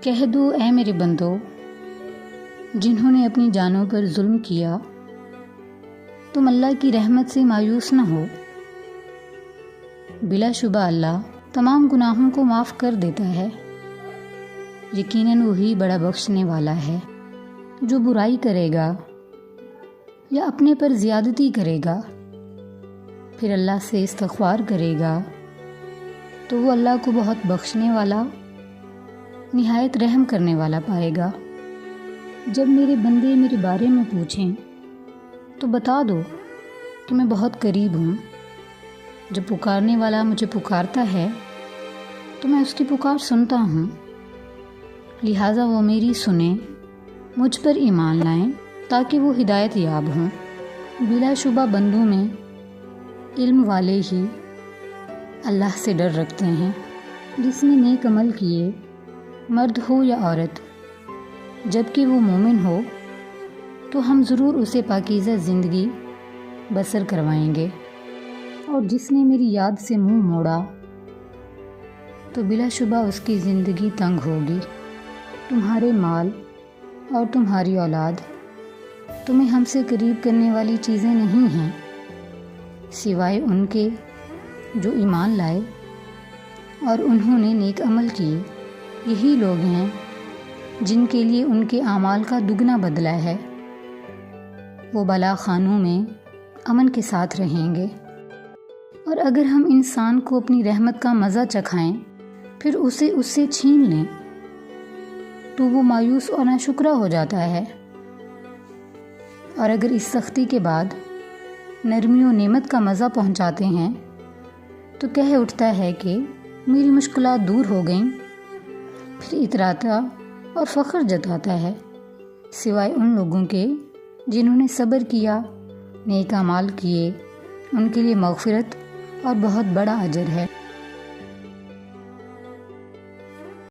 کہہ دو اے میرے بندو، جنہوں نے اپنی جانوں پر ظلم کیا، تم اللہ کی رحمت سے مایوس نہ ہو۔ بلا شبہ اللہ تمام گناہوں کو معاف کر دیتا ہے۔ یقیناً وہی بڑا بخشنے والا ہے۔ جو برائی کرے گا یا اپنے پر زیادتی کرے گا پھر اللہ سے استغفار کرے گا تو وہ اللہ کو بہت بخشنے والا، نہایت رحم کرنے والا پائے گا۔ جب میرے بندے میرے بارے میں پوچھیں تو بتا دو کہ میں بہت قریب ہوں۔ جب پکارنے والا مجھے پکارتا ہے تو میں اس کی پکار سنتا ہوں، لہٰذا وہ میری سنیں، مجھ پر ایمان لائیں تاکہ وہ ہدایت یاب ہوں۔ بلا شبہ بندوں میں علم والے ہی اللہ سے ڈر رکھتے ہیں۔ جس نے نیک عمل کیے، مرد ہو یا عورت، جب کہ وہ مومن ہو تو ہم ضرور اسے پاکیزہ زندگی بسر کروائیں گے، اور جس نے میری یاد سے منہ موڑا تو بلا شبہ اس کی زندگی تنگ ہوگی۔ تمہارے مال اور تمہاری اولاد تمہیں ہم سے قریب کرنے والی چیزیں نہیں ہیں، سوائے ان کے جو ایمان لائے اور انہوں نے نیک عمل کیے۔ یہی لوگ ہیں جن کے لیے ان کے اعمال کا دگنا بدلہ ہے۔ وہ بالا خانوں میں امن کے ساتھ رہیں گے۔ اور اگر ہم انسان کو اپنی رحمت کا مزہ چکھائیں پھر اسے اس سے چھین لیں تو وہ مایوس اور ناشکرا ہو جاتا ہے، اور اگر اس سختی کے بعد نرمی و نعمت کا مزہ پہنچاتے ہیں تو کہہ اٹھتا ہے کہ میری مشکلات دور ہو گئیں، پھر اتراتا اور فخر جتاتا ہے، سوائے ان لوگوں کے جنہوں نے صبر کیا، نیک اعمال کیے، ان کے لیے مغفرت اور بہت بڑا اجر ہے۔